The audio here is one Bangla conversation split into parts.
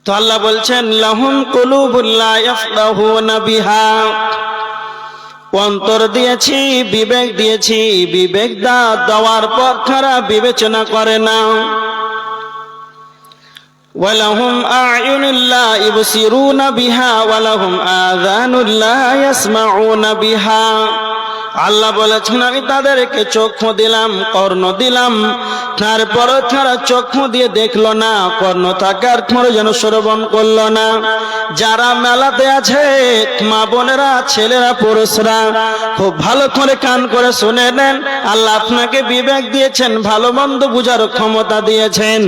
তো আল্লাহ বলছেন লাহুম কুলুবুল লা ইয়াফকাহুনা বিহা, অন্তর দিয়েছি, বিবেক দিয়েছি, বিবেক দেওয়ার পর তারা বিবেচনা করে না। ওয়ালাহুম আ'য়ুনুল লা ইবসিরুনা বিহা ওয়ালাহুম আযানুল লা ইয়াসমাউনা বিহা। আল্লাহ বলেছেন আমি তাদেরকে চক্ষু দিলাম, কর্ণ দিলাম, তারপরে তারা চক্ষু দিয়ে দেখলো না, কর্ণ থাকার পরে যেন শ্রবণ করলো না। যারা মেলাতে আছে মা বোনেরা, ছেলেরা, পুরুষরা, খুব ভালো করে কান করে শুনে নেন। আল্লাহ আপনাকে বিবেক দিয়েছেন, ভালো মন্দ বুঝার ক্ষমতা দিয়েছেন।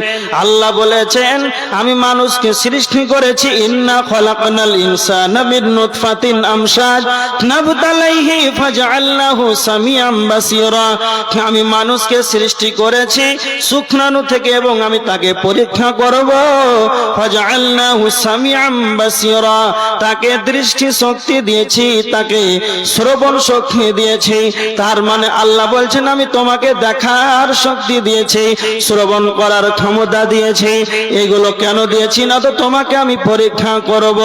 আল্লাহ বলেছেন আমি মানুষকে সৃষ্টি করেছি, ইন্না খলাকনাল ইনসানা মিন নুতফাতিন আমশাজ নাবতালাইহি ফাজআলনাহু সামিআম বাসীরা। আমি মানুষকে সৃষ্টি করেছি শুকনাণু থেকে এবং আমি তাকে পরীক্ষা করব। ফাজআলনাহু সামিআম বাসীরা, তাকে দৃষ্টি শক্তি দিয়েছি, তাকে শ্রবণ শক্তি দিয়েছি। তার মানে আল্লাহ বলছেন আমি তোমাকে দেখার শক্তি দিয়েছি, শ্রবণ করার ক্ষমতা দিয়েছি। এগুলো কেন দিয়েছি না তো তোমাকে আমি পরীক্ষা করব।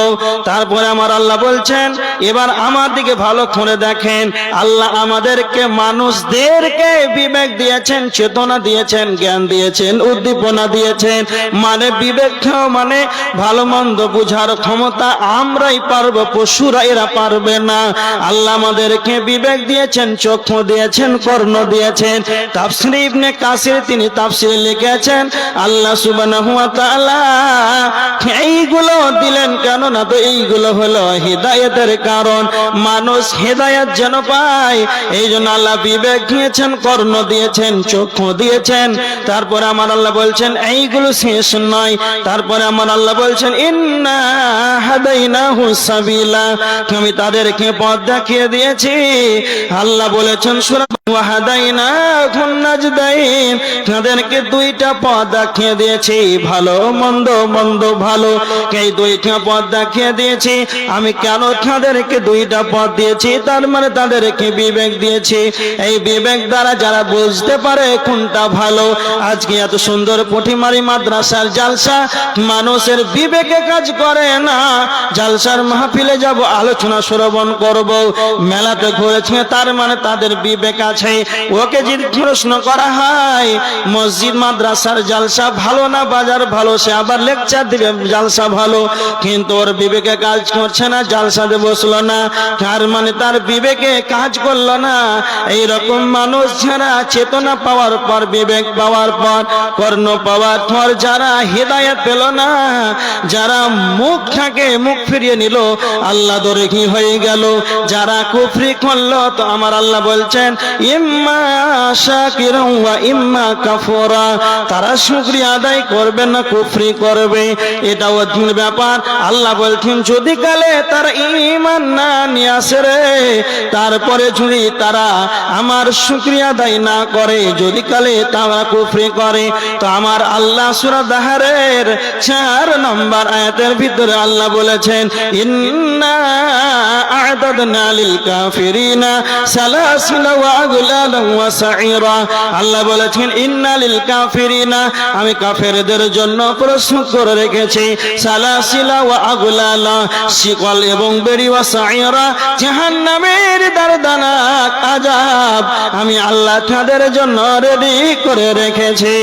তারপরে আমার আল্লাহ বলছেন এবার আমার দিকে ভালো করে দেখেন, আল্লাহ আমাদেরকে মানুষদেরকে বিবেক দিয়েছেন, চেতনা দিয়েছেন, জ্ঞান দিয়েছেন, উদ্দীপনা দিয়েছেন। মানে বিবেক মানে ভালো মন্দ বুঝার ক্ষমতা আমরাই পারবো, পশুরা এরা পারবে না। আল্লাহ আমাদেরকে বিবেক দিয়েছেন, চক্ষু দিয়েছেন, কর্ণ দিয়েছেন। তাফসীর ইবনে কাসির তিনি তাফসীরে লিখেছেন আল্লাহ সুবহানাহু ওয়া তাআলা এইগুলো দিলেন কেন না তো এইগুলো হলো হিদায়াতের কারণ, মানুষ হিদায়াত যেন পায়। এই জন্য আল্লাহ বিবেক দিয়েছেন, কর্ণ দিয়েছেন, চক্ষু দিয়েছেন। তারপরে আমার আল্লাহ বলছেন এইগুলো শেষ নয়, তারপরে আমার আল্লাহ বলছেন ইন্না হাদাইনাহু সাবিলা, আমি তাদেরকে পথ দেখিয়ে দিয়েছি। আল্লাহ বলেছেন সূরা ওয়া হাদাইনাহুন নাজদাইন, তাদেরকে দুইটা পথ দেখিয়ে দিয়েছি, ভালো মন্দ, মন্দ ভালো, এই দুইটা পথ দেখিয়ে দিয়েছি। আমি কেন তাদেরকে দুইটা পথ দিয়েছি? তার মানে তাদেরকে বিবেক দিয়েছি। এই বিবেক দ্বারা যারা বুঝতে পারে কোনটা ভালো। আজকে এত সুন্দর পুঁটিমারি মাদ্রাসার জালসা, মানুষের বিবেকে কাজ করে না। জালসার মাহফিলে যাব, আলোচনা শ্রবণ করব, মেলাতে ঘুরেছে, তার মানে তাদের বিবেক আছে। ওকে যদি প্রশ্ন করা হয় মসজিদ মাদ্রাসার জালসা ভালো না বাজার ভালো, সে আবার লেকচার দিবে জালসা ভালো, কিন্তু ওর বিবেকে কাজ করছে না, জালসাতে বসলো না, তার মানে তার বিবেকে কাজ করলো না। এইরকম মানুষ যারা চেতনা পাওয়ার পর, বিবেক পাওয়ার পর, কর্ণ পাওয়ার পর যারা হিদায়াত পেল না, যারা মুখ থাকে মুখ ফিরিয়ে নিল, আল্লাহ দরে কি হয়ে গেল। যারা কুফরি করলো তো আমার আল্লাহ বলছেন ইম্মা শাকিরান ওয়া ইম্মা কাফুরা, তারা শুকরিয়া আদায় করবে না কুফরি করবে, এটা অদ্ভুত ব্যাপার। আল্লাহ বলছেন যদি কালে তারা ঈমান না নিয়ে আসে রে, তারপরে যদি তারা আমার শুকরিয়া আদায় না করে, যদি কালে তারা কুফরি করে, তো আমার আল্লাহ সূরা দাহরের 4 নম্বর আয়াতের ভিতরে আল্লাহ বলেছেন ইন্না আ'তাদনা লিল কাফিরিনা সালাসিলা ওয়া আগলালা ওয়া সাইরা। আল্লাহ বলেছেন ইন্না লিল কাফিরিনা, আমি কাফেরদের জন্য প্রস্তুত করে রেখেছি সালাসিলা ওয়া আগলালা, শিকল এবং বেড়ি, ওয়া সাইরা, জাহান্নামের দর্দনাক আযাব আমি আল্লাহ তাদের জন্য রেডি করে রেখেছি।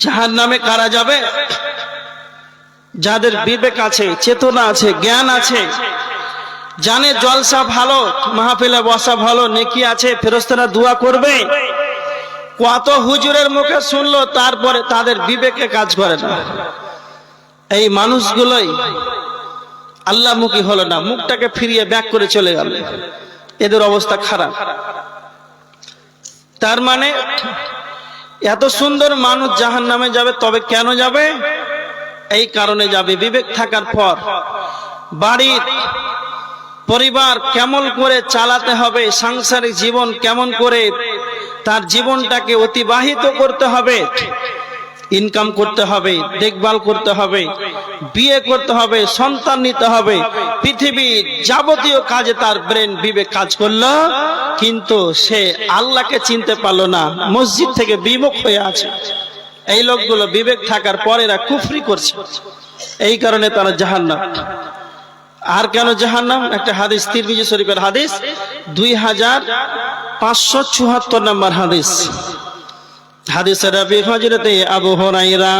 জাহান্নামে কারা যাবে? যাদের বিবেক আছে, চেতনা আছে, জ্ঞান আছে, জানে জলসা ভালো, মাহফিলে বসা ভালো, নেকি আছে, ফেরেশতারা দোয়া করবে। কত হুজুরের মুখে শুনলো, তারপরে তাদের বিবেকে কাজ করে না। এই মানুষগুলোই আল্লাহমুখী হলো না, মুখটাকে ফিরিয়ে ব্যাক করে চলে গেল, এদের অবস্থা খারাপ। তার মানে এত সুন্দর মানুষ জাহান্নামে যাবে, তবে কেন যাবে? এই কারণে যাবে বিবেক থাকার পর। বাড়ির পরিবার কেমন করে চালাতে হবে, সাংসারিক জীবন কেমন করে তার জীবনটাকে অতিবাহিত করতে হবে, ইনকাম করতে হবে, দেখভাল করতে হবে, বিয়ে করতে হবে, সন্তান নিতে হবে, পৃথিবীর যাবতীয় কাজে তার ব্রেন বিবেক কাজ করলো, কিন্তু সে আল্লাহকে চিনতে পারলো না, মসজিদ থেকে বিমুখ হয়ে আছে। এই লোকগুলো বিবেক থাকার পর এরা কুফরি করছে, এই কারণে তারা জাহান্নাম। আর কেন জাহান্নাম? একটা হাদিস, তিরমিজি শরীফের হাদিস, 2574 নম্বর হাদিস। হাদিসের রাবি হযরতে আবু হুরায়রা,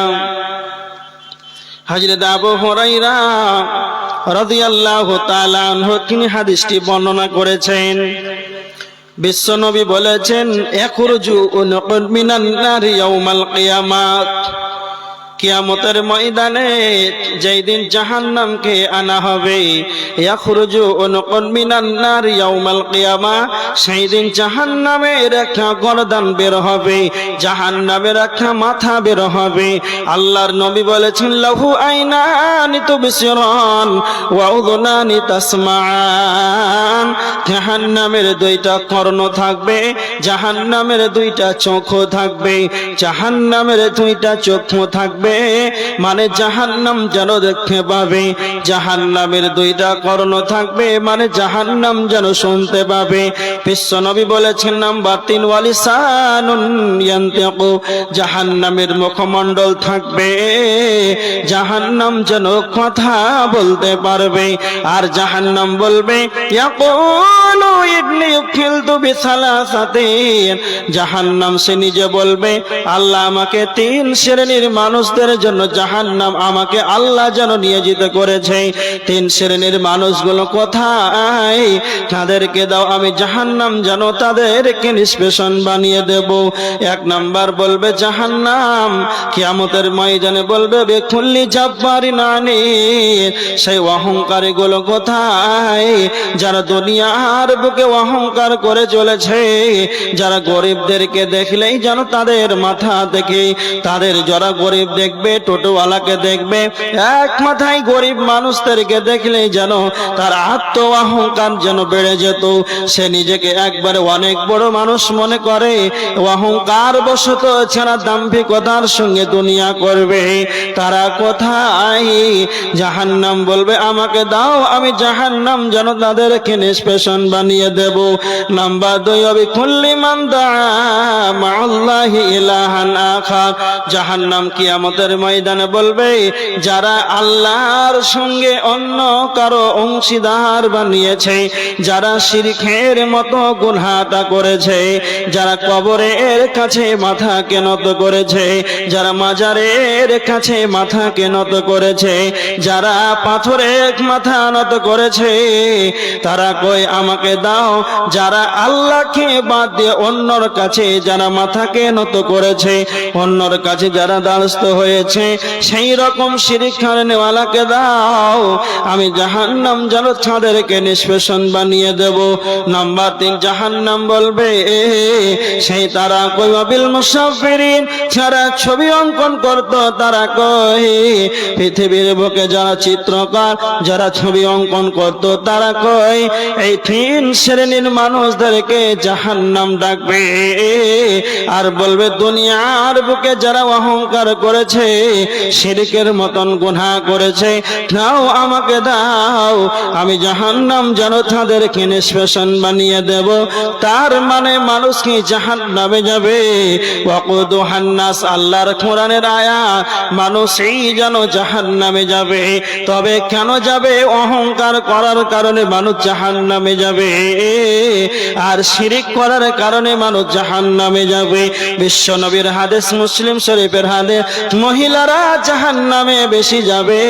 হযরত আবু হুরায়রা রাদিয়াল্লাহু তাআলা আনহু তিনি হাদিসটি বর্ণনা করেছেন। বিশ্বনবী বলেছেন, ইয়াখরুজু উনকুন মিনান নারি ইয়াউমাল কিয়ামাত, কিয়ামতের ময়দানে যেই দিন জাহান্নামকে আনা হবে, ইয়াখরুজু উনকুন মিনান নারি ইয়াউমাল কিয়ামা, সেই দিন জাহান্নামের একটা গর্দান বের হবে, জাহান্নামের একটা মাথা বের হবে। আল্লাহর নবী বলেছেন, লাহু আইনানি তুবসিরান ওয়া উযুনানি তাসমাআন, জাহান্নামের দুইটা কর্ণ থাকবে, জাহান্নামের দুইটা চোখ থাকবে, জাহান্নামের দুইটা চক্ষু থাকবে, মানে জাহান্নাম যেন দেখতে পাবে, জাহান্নামের দুইটা কর্ণ থাকবে, মানে জাহান্নাম যেন শুনতে পাবে। বিশ্বনবী বলেছেন নাম্বার 3, ওয়ালিসানুন ইয়ানতিকু, জাহান্নামের মুখমণ্ডল থাকবে, জাহান্নাম যেন কথা বলতে পারবে। আর জাহান্নাম বলবে, ইয়াকুলু ইন্নী উখিলতু বিসালাসাতিন, জাহান্নাম সে নিজে বলবে, আল্লাহ আমাকে 3 শ্রেণীর মানুষদের জন্য জাহান্নাম আমাকে আল্লাহ যেন নিয়োজিত করেছে। 3 শ্রেণীর মানুষগুলো কোথায়? তাদেরকে দাও, আমি জাহান্নাম যেন তাদেরকে নিষ্পেষণ বানিয়ে দেব। 1 নাম্বার বলবে জাহান্নাম কিয়ামতের ময়দানে বলবে, বেকুল্লি জাব্বারিন আনিদ, সেই অহংকারী গুলো কোথায়? যারা দুনিয়ার বুকে অহংকার করে চলেছে, যারা গরিবদেরকে দেখলেই যেন তাদের মাথা থেকে, তাদের যারা গরিব দেখবে, টোটোওয়ালাকে দেখবে, এক মাথায় গরিব মানুষদেরকে দেখলেই যেন তার আত্ম অহংকার যেন বেড়ে যেত, সে নিজেকে একবারে অনেক বড় মানুষ মনে করে, অহংকার বশত ছাড়া দাম্ভিকতার সঙ্গে দুনিয়া করবে। তারা কোথায়? জাহান্নাম বলবে, আমাকে দাও, আমি জাহান্নাম যেন তাদেরকে নিষ্পেষণ বানিয়ে দেব। নাম্বার 2, বিকুল্লি মান দাআ মা'আল্লাহি ইলাহান আখার, জাহান্নাম কিয়ামতের ময়দানে বলবে, যারা আল্লাহর সঙ্গে অন্য কারো অংশীদার বানিয়েছে, যারা শিরকের মতো গুনাহটা করেছে, যারা কবরের কাছে মাথাকে নত করেছে, যারা মাজারের কাছে মাথাকে নত করেছে, যারা পাথরের মাথা নত করেছে, তারা কই আমাকে দাও। যারা আল্লাহকে বাদ দিয়ে অন্যর কাছে যারা মাথাকে নত করেছে, অন্যর কাছে যারা দ্বারস্থ হয়েছে, সেই রকম শিরক খানেওয়ালাকে দাও, আমি জাহান্নাম যেন তাদেরকে নিষ্পেষণ বানিয়ে দেব। নাম্বার 3, জাহান্নাম বলবে, সেই তারা কই বিল মুসাফিরিন, যারা ছবি অঙ্কন করত, তারা কই পৃথিবীর বুকে যারা চিত্রকার, যারা ছবি অঙ্কন করত, তারা কই এই 3 শ্রেণীর মানুষদেরকে জাহান্নাম ডাকবে। আর বলবে, দুনিয়ার বুকে যারা অহংকার করেছে, শিরকের মতন গুনাহ করেছে, দাও আমাকে দাও, আমি জাহান্নাম যেন তাদেরকে নিষ্পেষণ বানিয়ে দেব। তার মানে মানুষ কি জাহান্নামে যাবে? ওয়াকুদুহান নাস, আল্লাহর কোরআনের আয়াত, মানুষই যেন জাহান্নামে যাবে। তবে কেন যাবে? অহংকার করার কারণে মানুষ জাহান্নামে যাবে, আর শিরক করার কারণে মানুষ জাহান্নামে যাবে। বিশ্ব নবীর হাদিস, মুসলিম শরীফের হাদিস, মহিলারা জাহান্নামে বেশি যাবে,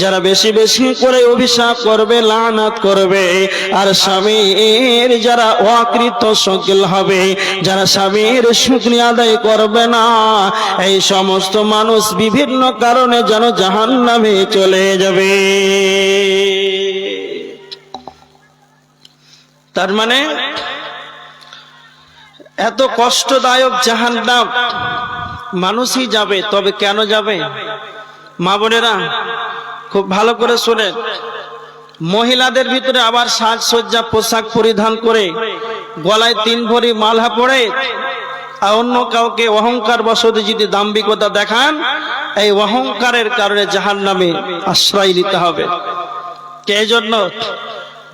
যারা বেশি বেশি করে অভিশাপ করবে, লানাত করবে। আর স্বামীর যারা অকৃত শকিল হবে, যারা স্বামীর শুকরিয়া আদায় করবে না, এই সমস্ত মানুষ বিভিন্ন কারণে যেন জাহান্নামে চলে যাবে। তার মানে এত কষ্টদায়ক জাহান্নাম মানুষই যাবে। তবে কেন যাবে? মা বোনেরা খুব ভালো করে শোনেন। মহিলাদের ভিতরে আবার সাজসজ্জা পোশাক পরিধান করে, গলায় 3 ভরি মালা পরে, আর অন্য কাউকে অহংকার বশত যদি দাম্ভিকতা দেখান, এই অহংকারের কারণে জাহান্নামে আশ্রয় নিতে হবে। কে জন্য?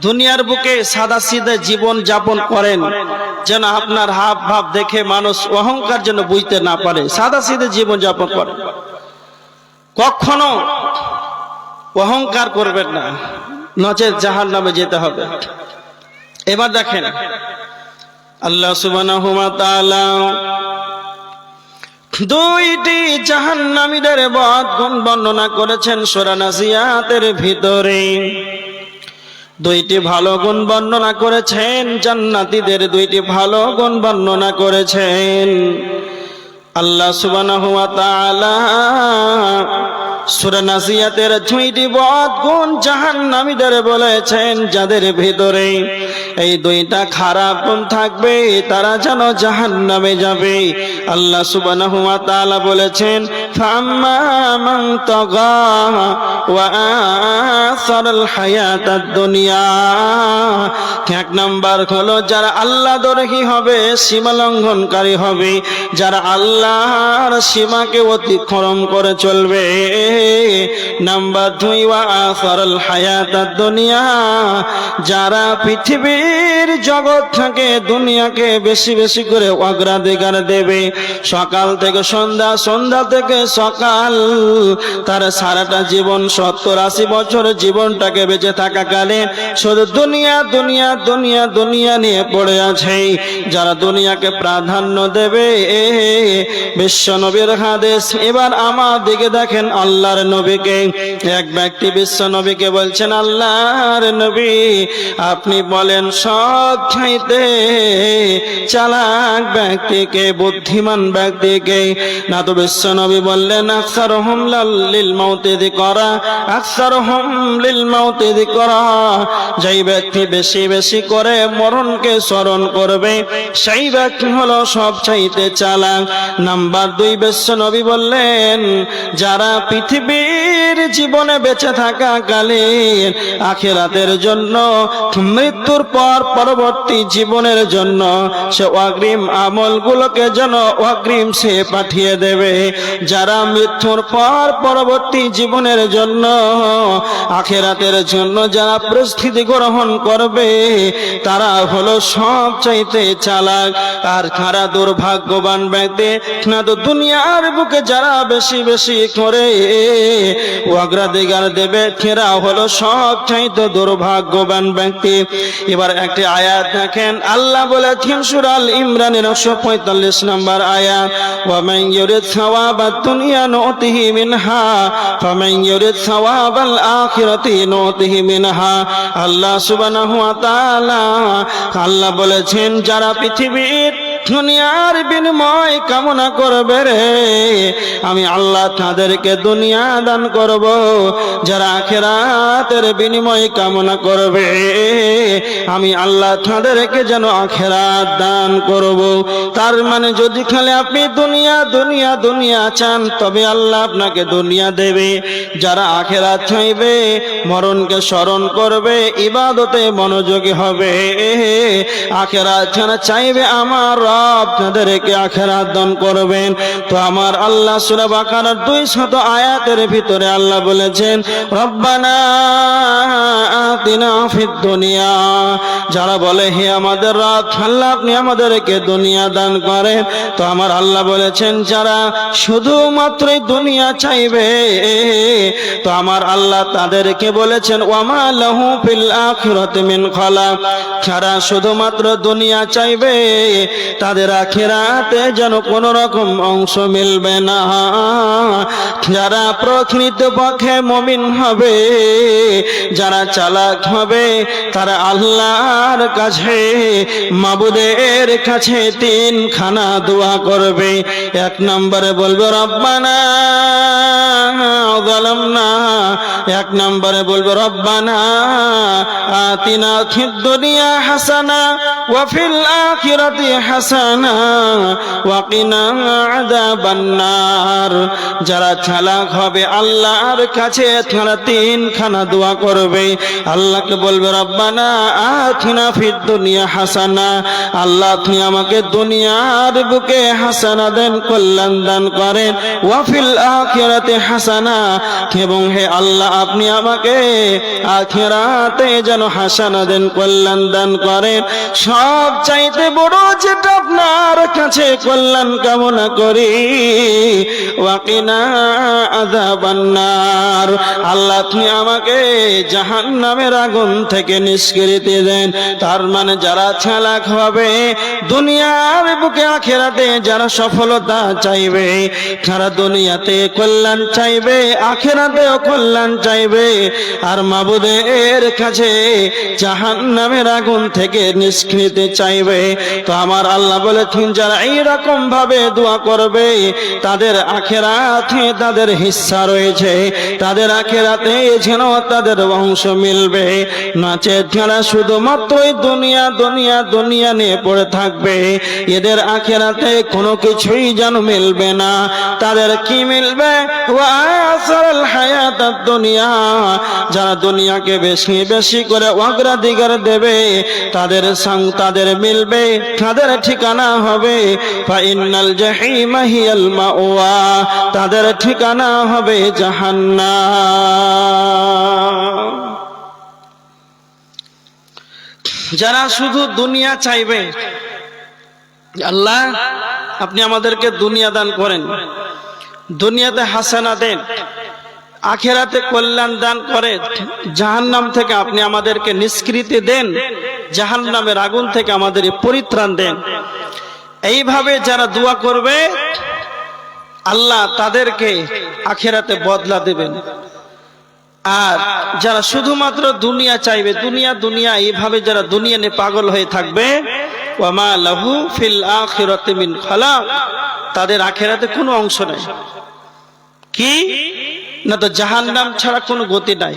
দুনিয়ার বুকে সাদাসিধে জীবন যাপন করেন, যেন আপনার হাব ভাব দেখে মানুষ অহংকার যেন বুঝতে না পারে। সাদাসিধে জীবন যাপন করেন, কখনো অহংকার করবেন না, নচেৎ জাহান্নামে যেতে হবে। এবার দেখেন আল্লাহ সুবহানাহু ওয়া তাআলা দুইটি জাহান্নামীদের বদগুণ বর্ণনা করেছেন সূরা নাজিয়াতের ভিতরে। দুইটি ভালো গুণ বর্ণনা করেছেন, জান্নাতীদের দুইটি ভালো গুণ বর্ণনা করেছেন। আল্লাহ সুবহানাহু ওয়া তাআলা সূরা নাজিয়াতের দুইটি বদগুণ জাহান্নামীদের বলেছেন, যাদের ভিতরে এই দুইটা খারাপ গুণ থাকবে তারা যেন জাহান্নামে যাবে। আল্লাহ সুবহানাহু ওয়া তাআলা বলেছেন, ফাম্মা মান তাগা ওয়া আসারাল হায়াতাদ দুনিয়া। এক নাম্বার হলো যারা আল্লাহ দ্রোহী হবে, সীমা লঙ্ঘনকারী হবে, যারা আল্লাহর সীমাকে অতিক্রম করে চলবে। নাম্বার 2, ওয়া আসারাল হায়াতাদ দুনিয়া, যারা পৃথিবীর জগৎ থেকে দুনিয়াকে বেশি বেশি করে অগ্রাধিকার দেবে। সকাল থেকে সন্ধ্যা, সন্ধ্যা থেকে সকাল, তার সারাটা জীবন 70-80 বছর জীবনটাকে বেঁচে থাকাকালীন শুধু দুনিয়া দুনিয়া দুনিয়া দুনিয়া নিয়ে পড়ে আছে। যারা দুনিয়াকে প্রাধান্য দেবে, বিশ্ব নবীর হাদিস। এবার আমার দিকে দেখেন আল্লাহর নবীকে। এক ব্যক্তি বিশ্ব নবীকে বলছেন, আল্লাহর নবী আপনি বলেন সব চাইতে চালাক ব্যক্তিকে, বুদ্ধিমান ব্যক্তিকে? না তো বিশ্ব নবী বললেন, আকসারহুম লিল মাউতি যিকরা, আকসারহুম লিল মাউতি যিকরা, যেই ব্যক্তি বেশি বেশি করে মরণকে স্মরণ করবে সেই ব্যক্তি হলো সব চাইতে চালাক। নাম্বার 2, বিশ্ব নবী বললেন, যারা পৃথিবীর জীবনে বেঁচে থাকা কালীন আখিরাতের জন্য, মৃত্যুর পর পরবর্তী জীবনের জন্য সে অগ্রিম আমলগুলোকে যেন অগ্রিম সে পাঠিয়ে দেবে। যারা মৃত্যুর পর পরবর্তী জীবনের জন্য, আখিরাতের জন্য যারা প্রস্তুতি গ্রহণ করবে তারা হলো সব চাইতে চালাক। আর কারা দুর্ভাগ্যবান ব্যক্তি? না তো দুনিয়ার বুকে যারা বেশি বেশি করে অগ্রাধিকার দেবে এরা হলো সব চাইতে দুর্ভাগ্যবান ব্যক্তি। এবার একটি আয়াত দেখেন, আল্লাহ বলেছেন সূরা আল ইমরানের 145 নম্বর আয়াত, ওয়া মান ইউরিদ সাওয়াবাদ দুনিয়া নুতিহি মিনহা ওয়া মান ইউরিদ সাওয়াবাল আখিরাতি নুতিহি মিনহা। আল্লাহ সুবহানাহু ওয়া তাআলা আল্লাহ বলেছেন, যারা পৃথিবীর দুনিয়ার বিনিময় কামনা করবে রে, আমি আল্লাহ তাদেরকে দুনিয়া দান করব। যারা আখিরাতের বিনিময় কামনা করবে আমি আল্লাহ তাদেরকে যেন আখিরাত দান করব। তার মানে যদি খালি আপনি দুনিয়া দুনিয়া দুনিয়া চান তবে আল্লাহ আপনাকে দুনিয়া দেবে। যারা আখিরাত চাইবে, মরণকে স্মরণ করবে, ইবাদতে মনোযোগী হবে, আখিরাত যারা চাইবে আমার রব তাদেরকে আখিরাত দান করবেন। তো আমার আল্লাহ সূরা বাকারার 200 আয়াতের ভিতরে আল্লাহ বলেছেন, রব্বানা আতিনা ফিদ দুনিয়া। যারা বলে হে আমাদের রব আল্লাহ আপনি আমাদেরকে দুনিয়া দান করেন, তো আমার আল্লাহ বলেছেন যারা শুধুমাত্র দুনিয়া চাইবে তো আমার আল্লাহ তাদেরকে বলেছেন ওয়ামা লাহু ফিল আখিরাতি মিন খালাক। যারা শুধুমাত্র দুনিয়া চাইবে তাদের আখিরাতে যেন কোনো রকম অংশ মিলবে না। যারা প্রকৃতপক্ষে মুমিন হবে, যারা চালাক হবে, তারা আল্লাহর কাছে, মাবুদের কাছে 3 খানা দোয়া করবে। 1 নম্বরে বলবে রব্বানা যালামনা, 1 নম্বরে বলবে রব্বানা আতিনা ফিদ দুনিয়া হাসানা ওয়া ফিল আখিরাতি হাসানা হাসানা ওয়া কিনা আযাবান নার। যারা চালাক হবে আল্লাহর কাছে তারা তিনখানা দোয়া করবে। আল্লাহকে বলবে রব্বানা আতিনা ফিদ দুনিয়া হাসানা, আল্লাহ আপনি আমাকে দুনিয়ার বুকে হাসানা দেন, কল্যাণ দান করেন। ওয়া ফিল আখিরাতি হাসানা, এবং হে আল্লাহ আপনি আমাকে আখিরাতে যেন হাসানা দেন, কল্যাণ দান করেন। সব চাইতে বড় যেটা আপনার কাছে কল্যাণ কামনা করি, ওয়া কিনা আযাবান নার, আল্লাহ আপনি আমাকে জাহান্নামের আগুন থেকে নিষ্কৃতি দেন। তার মানে যারা চালাক হবে দুনিয়ার বুকে আখিরাতে যারা সফলতা চাইবে, যারা দুনিয়াতে কল্যাণ চাইবে আখিরাতেও কল্যাণ চাইবে, আর মাবুদের কাছে জাহান্নামের আগুন থেকে নিষ্কৃতি চাইবে, তো আমার আল্লাহ বলেছেন যারা এইরকম ভাবে দোয়া করবে তাদের আখিরাতে তাদের হিস্সা রয়েছে, তাদের আখিরাতে যেন তাদের অংশ মিলবে। নাচে যারা শুধুমাত্র দুনিয়া দুনিয়া দুনিয়া নিয়ে পড়ে থাকবে, এদের আখিরাতে কোনো কিছুই যেন মিলবে না। তাদের কি মিলবে? ওয়াসারাল হায়াতাদ দুনিয়া, যারা দুনিয়াকে বেশি বেশি করে অগ্রাধিকার দেবে তাদের মিলবে, তাদের ঠিকানা হবে ফাইনাল জাহিমা হিয়াল মাওয়া, তাদের ঠিকানা হবে জাহান্নাম। যারা শুধু দুনিয়া চাইবে, আল্লাহ আপনি আমাদেরকে দুনিয়া দান করেন, দুনিয়াতে হাসানা দেন, আখিরাতে কল্যাণ দান করেন, জাহান্নাম থেকে আপনি আমাদেরকে নিষ্কৃতি দেন, জাহান্নামের আগুন থেকে আমাদের পরিত্রাণ দেন। এইভাবে যারা দোয়া করবে আল্লাহ তাদেরকে আখিরাতে বদলা দেবেন। আর যারা শুধুমাত্র দুনিয়া চাইবে, দুনিয়া দুনিয়া এইভাবে যারা দুনিয়া নিয়ে পাগল হয়ে থাকবে, ওয়া মা লাহু ফিল আখিরাতি মিন খালাক, তাদের আখিরাতে কোনো অংশ নাই। কি না, তো জাহান্নাম ছাড়া কোনো গতি নাই।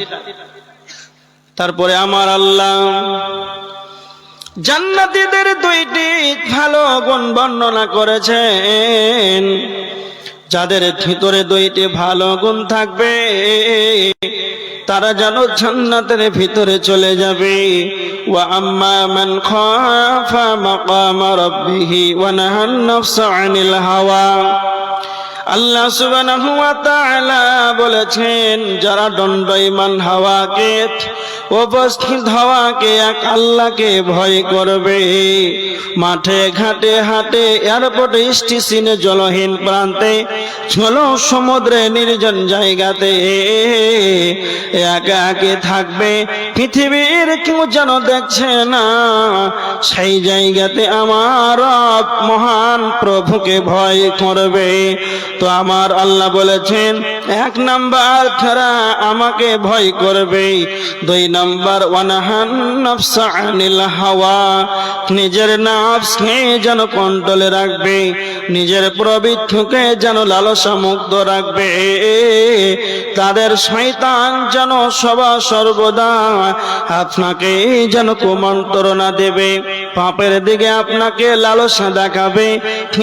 তারপরে আমার আল্লাহ জান্নাতীদের দুইটি ভালো গুণ বর্ণনা করেছেন, যাদের ভিতরে দুইটি ভালো গুণ থাকবে তারা যেন জান্নাতের ভিতরে চলে যাবে। ওয়া আম্মা মান খাফা মাকামা রাব্বিহি ওয়া নাহান নাফসা আনিল হাওয়া, আল্লাহ সুবহানাহু ওয়া তাআলা বলেছেন যারা দণ্ডায়মান হাওয়াকে, উপস্থিত হাওয়াকে, এক আল্লাহকে ভয় করবে, মাঠে ঘাটে হাটে এয়ারপোর্টে স্টেশনে জলহীন প্রান্তে জল সমুদ্রে নির্জন জায়গাতে একা একা থাকবে, পৃথিবীর কেউ যেন দেখছে না, সেই জায়গাতে আমার মহান প্রভুকে ভয় করবে। তো আমার আল্লাহ বলেছেন এক নাম্বার তারা আমাকে ভয় করবে, দুই নাম্বার ওয়ানাহান নাফসা আনিল হাওয়া, নিজের নফসকে যেন কন্ট্রোলে রাখবে, নিজের প্রবৃত্তিকে যেন লালসা মুক্ত রাখবে। তাদের শয়তান যেন সর্বদা আপনাকে যেন কুমন্ত্রণা দেবে, পাপের দিকে আপনাকে লালসা দেখাবে।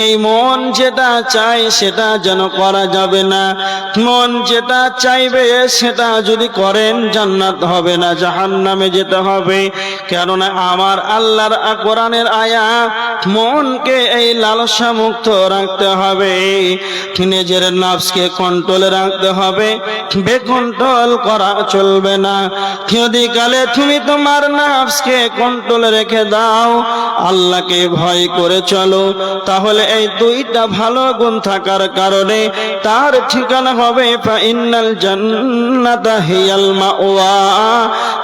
এই মন যেটা চায় সেটা যেন করা যাবে না, মন যেটা চাইবে সেটা যদি করেন জান্নাত হবে না, জাহান্নামে যেতে হবে। কেননা আমার আল্লাহর কোরআনের আয়াত, মনকে এই লালসা মুক্ত রাখতে হবে, নিজের নফসকে কন্ট্রোলে রাখতে হবে, বেকন্ট্রোল করা চলবে না। যদি কালে তুমি তোমার নফসকে কন্ট্রোলে রেখে দাও, আল্লাহকে ভয় করে চলো, তাহলে এই দুইটা ভালো গুণ থাকার কারণে তার ঠিকানা হবে ফাইনাল জান্নাতা হিয়াল মাওয়া,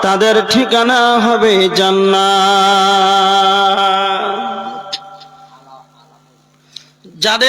তাদের ঠিকানা হবে জান্নাত। যাদের